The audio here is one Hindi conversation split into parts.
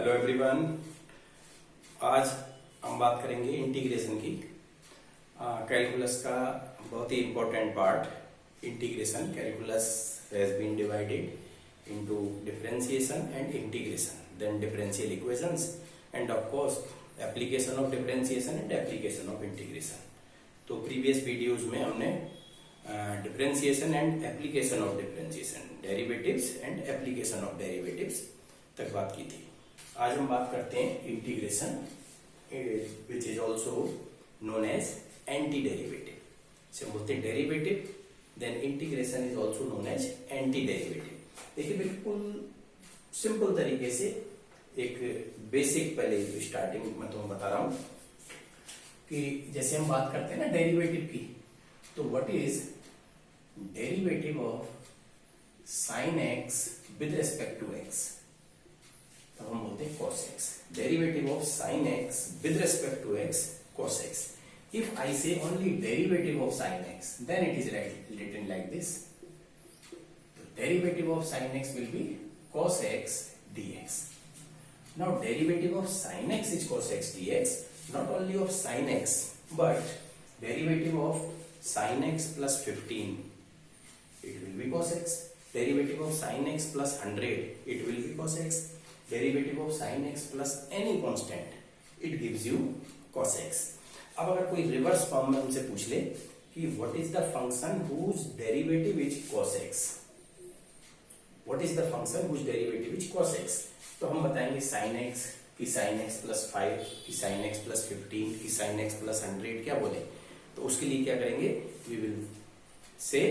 Hello everyone. आज हम बात करेंगे इंटीग्रेशन की। कैलकुलस का बहुत ही important part integration. Calculus has been divided into differentiation and integration, then differential equations and of course application of differentiation and application of integration. तो प्रीवियस वीडियोज में हमने differentiation and application of differentiation, derivatives and application of derivatives तक बात की थी। आज हम बात करते हैं integration, which is also known as anti derivative. से बोलते हैं derivative, then integration is also known as anti derivative. देखिए बिल्कुल सिंपल तरीके से एक बेसिक पहले स्टार्टिंग में तो बता रहा हूं कि जैसे हम बात करते हैं ना डेरिवेटिव की, तो what is derivative of sine x with respect to x, तो हम बोलते हैं cos x। Derivative of sin x with respect to x, cos x. If I say only derivative of sin x, then it is written like this. The derivative of sin x will be cos x dx. Now derivative of sin x is cos x dx, not only of sin x, but derivative of sin x plus 15, it will be cos x. Derivative of sin x plus 100, it will be cos x. Derivative of sin x plus any constant, it gives you cos x. अब अगर कोई रिवर्स फॉर्म में हमसे पूछ ले कि what is the function whose derivative is cos x, what is the function whose derivative is cos x, तो हम बताएंगे sin x की sin x plus 5 की sin x plus 15 की sin x plus 100, क्या बोले, तो उसके लिए क्या करेंगे, we will say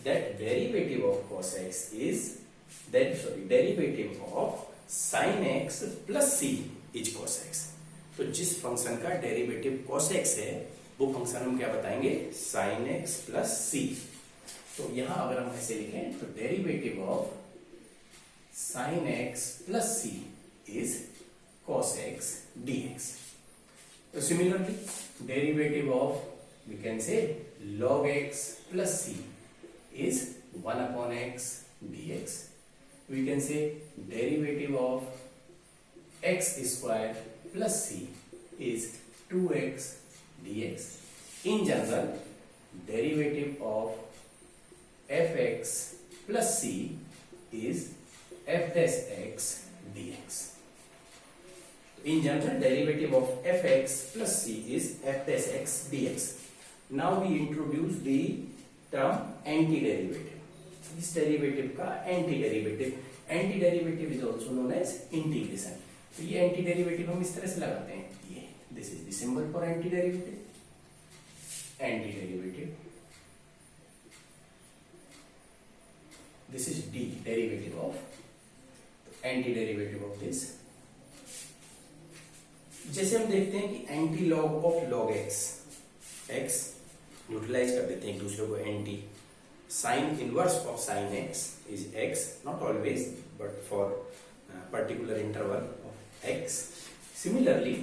that derivative of cos x is derivative of sin x plus c is cos x। तो जिस फंक्शन का डेरिवेटिव cos x है वो फंक्शन हम क्या बताएंगे, sin x plus c। तो यहां अगर हम ऐसे लिखें तो derivative of sin x plus c is cos x dx। तो similarly derivative of we can say log x plus c is 1 upon x dx। We can say derivative of x square plus c is 2x dx. In general, derivative of fx plus c is f dash x dx. In general, derivative of fx plus c is f dash x dx. Now we introduce the term antiderivative. इस डेरिवेटिव का anti derivative is also known as integration. तो ये एंटी डेरिवेटिव हम इस तरह से लगाते हैं, ये this is the symbol for anti derivative. This is the derivative of anti derivative of this. जैसे हम देखते हैं कि anti log of log x neutralise कर देते हैं एक दूसरे को, anti sin inverse of sin x is x, not always but for particular interval of x. Similarly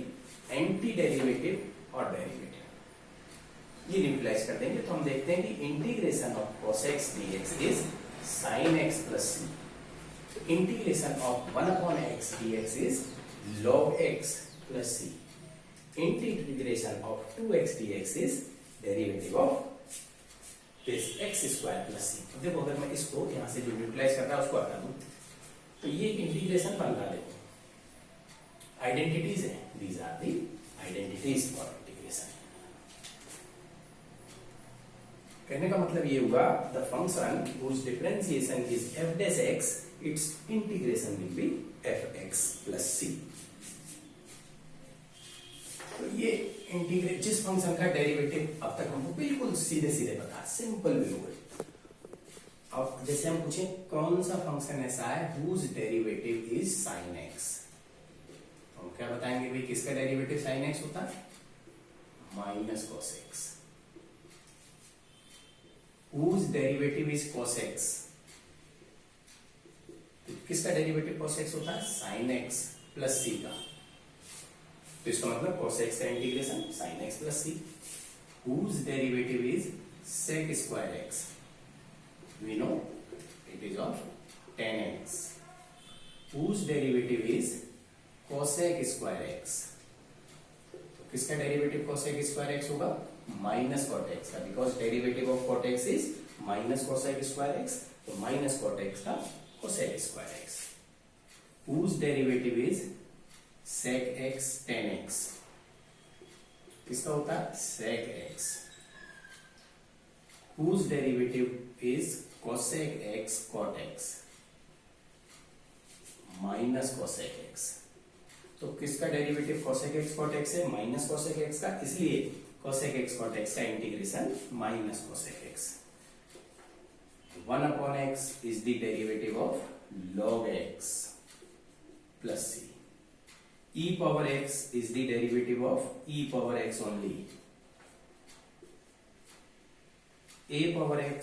antiderivative और derivative ये न्यूट्रलाइज कर देंगे तो हम देखते हैं कि integration of cos x dx is sin x plus c. So integration of 1 upon x dx is log x plus c. Integration of 2x dx is derivative of x square plus c. देखो अगर मैं इसको यहां से जो यूटिलाइज कर रहा है उसको हटा दूं तो ये इंटीग्रेशन बन रहा है। आइडेंटिटीज है, these are the identities for integration. कहने का मतलब ये हुआ the function whose differentiation is f dash x, its integration will be fx plus c। तो ये इंटीग्रेट जिस फंक्शन का डेरिवेटिव अब तक हमको बिल्कुल सीधे सीधे पता, सिंपल बिल्कुल। अब जैसे हम पूछे कौन सा फंक्शन ऐसा है whose derivative is sin x, हम क्या बताएंगे भाई किसका डेरिवेटिव sin x होता है, minus cos x। whose derivative is cos x, तो किसका डेरिवेटिव cos x होता है, sin x प्लस c का। तो इसका मतलब cos x का integration sin x plus c, whose derivative is sec square x, we know it is of tan x, whose derivative is cosec square x. किसका डेरिवेटिव कोसेक स्क्वायर एक्स होगा? माइनस कॉट एक्स का, because derivative of cot x is minus cosec square x, तो माइनस कॉट एक्स का cosec square x, whose derivative is sec x tan x. किसका होता है? Sec x, whose derivative is cosec x cot x minus cosec x. तो किसका derivative cosec x cot x है? माइनस कोसेक एक्स का, इसलिए कोसेक एक्स कॉट एक्स का integration minus cosec x. 1 upon x is the derivative of log x plus c. e power x is the derivative of e power x only. a power x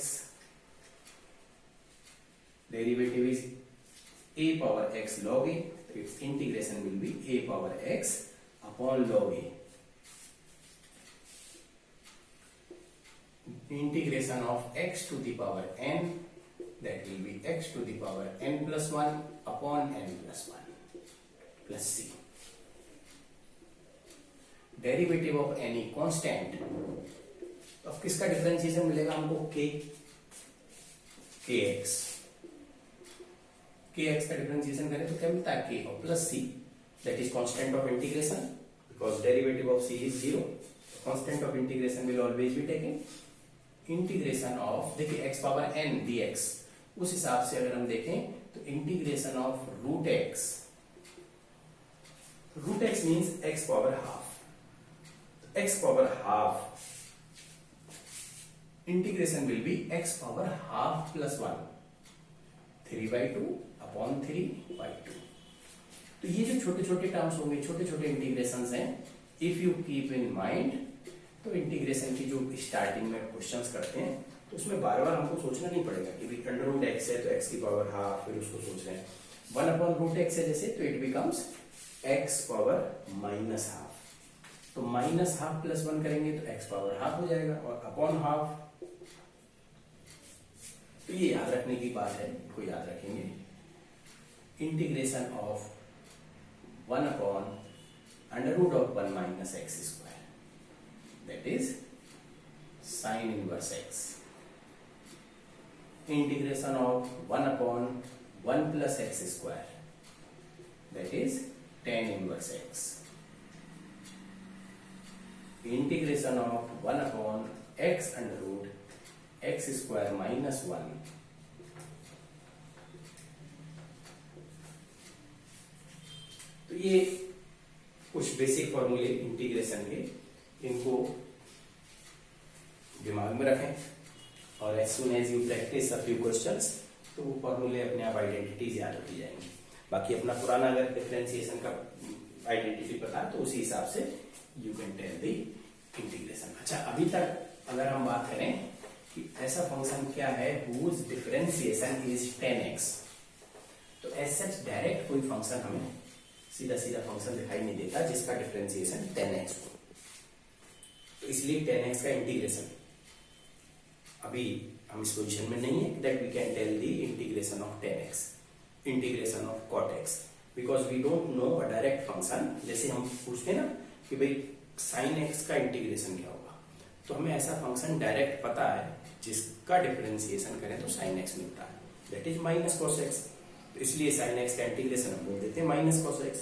derivative is a power x log a, its integration will be a power x upon log a. Integration of x to the power n, that will be x to the power n plus 1 upon n plus 1 plus c. Derivative of any constant, अब किसका डिफरेंशिएशन मिलेगा हमको? kx का डिफरेंशिएशन करें तो क्या मिलता है? k और plus c, that is constant of integration, because derivative of c is 0, constant of integration will always be taken integration of, देखिए x पावर n dx, उस हिसाब से अगर हम देखें तो integration of root x means x power half, x power half integration will be x power half plus 1, 3/2 upon 3/2। तो ये जो छोटे छोटे टर्म्स होंगे, छोटे छोटे इंटीग्रेशंस हैं, if you keep in mind, तो इंटीग्रेशन की जो स्टार्टिंग में क्वेश्चंस करते हैं तो उसमें बार बार हमको सोचना नहीं पड़ेगा कि भाई अंडर रूट एक्स है तो एक्स की पावर हाफ, फिर उसको सोच रहे हैं 1 अपॉन रूट एक्स है जैसे, तो it becomes x power minus half, तो माइनस हाफ प्लस 1 करेंगे तो एक्स पावर हाफ हो जाएगा, और अपॉन हाफ, तो ये याद रखने की बात है, इसको याद रखेंगे। Integration of 1 upon under root of 1 minus x square, that is sine inverse x. Integration of 1 upon 1 plus x square, that is tan inverse x. Integration of 1 upon x under root x square minus 1, तो ये कुछ बेसिक फॉर्मूले इंटीग्रेशन के, इनको दिमाग में रखें, और as soon as you practice a few questions तो वो फॉर्मूले अपने आप आइडेंटिटीज याद रखी जाएंगी। बाकी अपना पुराना अगर डिफरेंशिएशन का आइडेंटिटी पता है तो उसी हिसाब से you can tell the integration. अच्छा, अभी तक अगर हम बात करें कि ऐसा फंक्शन क्या है whose डिफरेंशिएशन इज 10x, तो एज सच डायरेक्ट कोई फंक्शन हमें सीधा सीधा फंक्शन दिखाई नहीं देता जिसका डिफरेंशिएशन 10x हो, तो इसलिए 10x का इंटीग्रेशन अभी हम इस पोजीशन में नहीं है that we can tell the integration of 10x, integration of cot x, because we don't know a direct function. जैसे हम पूछते हैं ना कि भाई sin x का इंटीग्रेशन क्या होगा, तो हमें ऐसा फंक्शन डायरेक्ट पता है जिसका डिफरेंशिएशन करें तो sin x मिलता है, that is minus cos x, तो इसलिए sin x का इंटीग्रेशन हम बोल देते हैं माइनस cos x।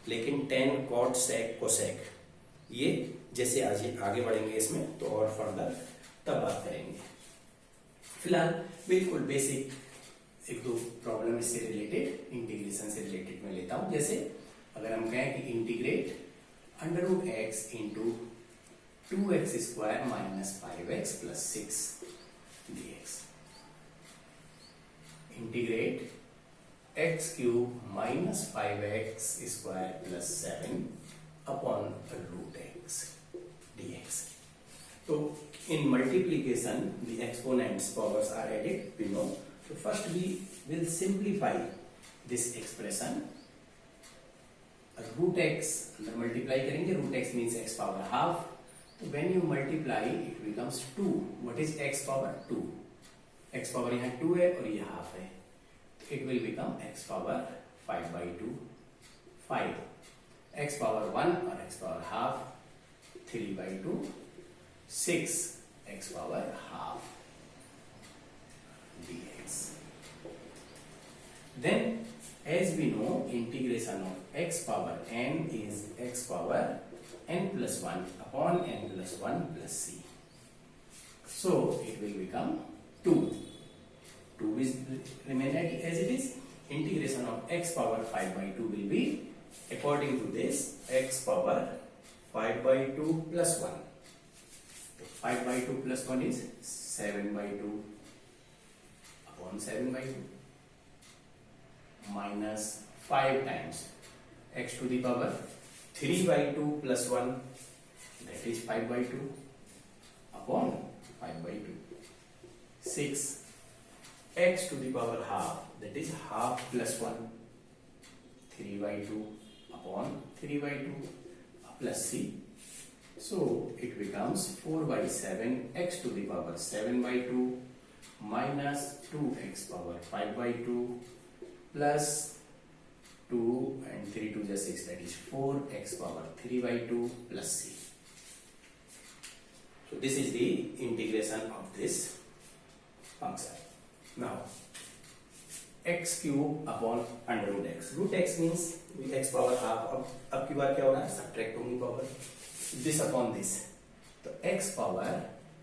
लेकिन tan cot sec cosec, ये जैसे आगे बढ़ेंगे इसमें तो और फर्दर तब बात करेंगे। फिलहाल बिल्कुल बेसिक एक दो प्रॉब्लम इससे रिलेटेड, इंटीग्रेशन से रिलेटेड में लेता हूं। जैसे अगर हम कहें कि integrate under root x into 2x square minus 5x plus 6 dx, integrate x cube minus 5x square plus 7 upon root x dx। तो in multiplication the exponents powers are added, we know. So first we will simplify this expression, root x अंदर multiply करेंगे, root x means x power half, तो when you multiply it becomes 2, what is x power 2, x power यहाँ 2 है और ये half है, तो it will become x power 5/2, 5 x power 1 और x power half 3/2 6 x power half dx. Then as we know, integration of x power n is x power n plus 1 upon n plus 1 plus c. So it will become 2. 2 is remain as it is. Integration of x power 5/2 will be, according to this, x power 5/2 plus 1. 5/2 plus 1 is 7/2 upon 7/2 minus 5 times x to the power 3/2 plus 1, that is 5/2 upon 5/2. 6 x to the power half, that is half plus 1, 3/2 upon 3/2 plus c. So it becomes 4/7 x to the power 7/2 minus 2x power 5/2 plus 2 and 3 to the 6, that is 4x power 3/2 plus c. So this is the integration of this function. Now x cube upon under root x. Root x means x power half. अब की बार क्या हो रहा है, सब्ट्रैक्ट होगी पावर, this upon this. तो x power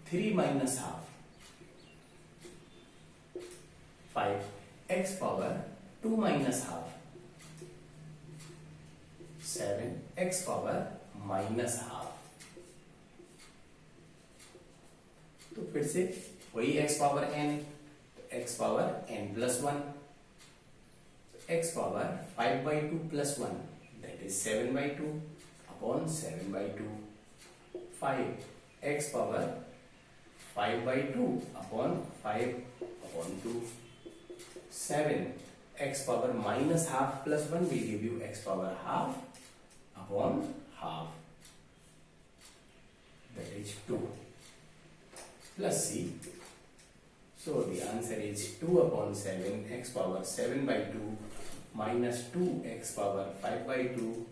3 minus half 5, x power 2 minus half 7, x power minus half. तो फिर से वही x power n, x power n plus 1, x power 5/2 plus 1, that is 7/2 upon 7/2. 5 x power 5/2 upon 5 upon 2. 7 x power minus half plus 1 will give you x power half upon half, that is 2 plus c. So the answer is 2 upon 7 x power 7/2 minus 2 x power 5/2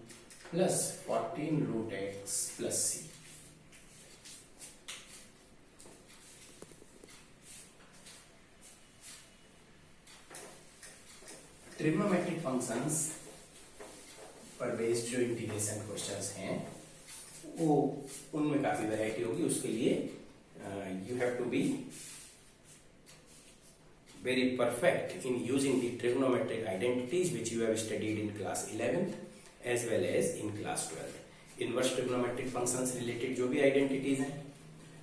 plus 14 root x plus c. Trigonometric functions पर बेस्ड जो इंटीग्रेशन क्वेश्चंस हैं वो उनमें काफी वैरायटी होगी. उसके लिए you have to be very perfect in using the trigonometric identities which you have studied in class 11th as well as in class 12th. Inverse trigonometric functions related जो भी identities हैं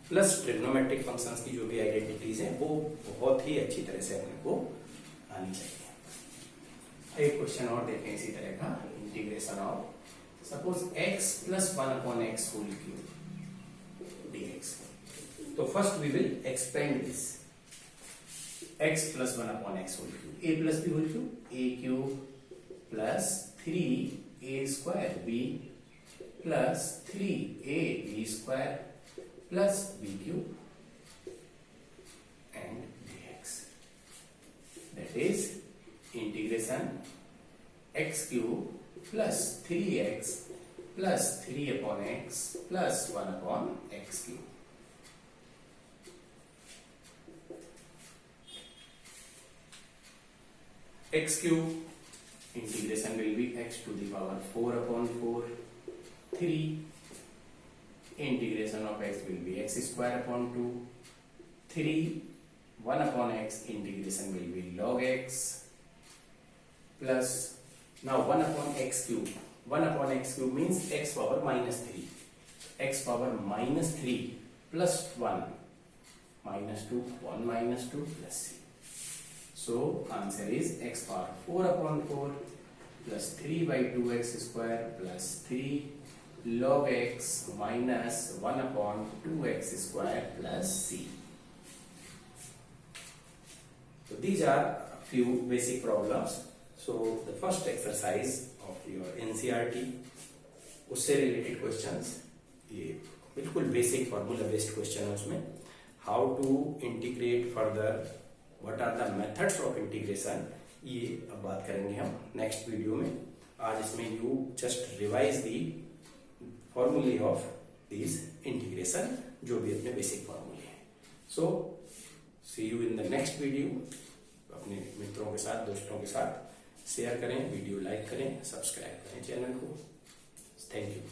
प्लस trigonometric functions की जो भी identities हैं वो बहुत ही अच्छी तरह से अपने को आनी चाहिए. एक क्वेश्चन और देखें इसी तरह का, integration of suppose x plus 1 upon x whole cube dx. तो first we will expand this x plus 1 upon x whole cube, a plus b whole cube, a cube plus 3a square b plus 3ab square plus b cube and dx. That is integration x cube plus 3x plus 3 upon x plus 1 upon x cube. X cube integration will be x to the power 4 upon 4. 3 integration of x will be x square upon 2. 3 1 upon x integration will be log x plus now 1 upon x cube. 1 upon x cube means x power minus 3. X power minus 3 plus 1 minus 2 1 minus 2 plus c. So answer is x power 4 upon 4 plus 3/2x square plus 3 log x minus 1 upon 2x square plus c. So these are a few basic problems. So the first exercise of your NCERT उससे related questions, ये बिल्कुल basic formula based question है उसमें. How to integrate further, what are the methods of integration, ये अब बात करेंगे हम नेक्स्ट वीडियो में. आज इसमें यू जस्ट रिवाइज दी फॉर्मूले ऑफ दिस इंटीग्रेशन, जो भी अपने बेसिक फॉर्मूले हैं. So see you in the next video. अपने मित्रों के साथ, दोस्तों के साथ शेयर करें, वीडियो लाइक करें, सब्सक्राइब करें चैनल को. Thank you.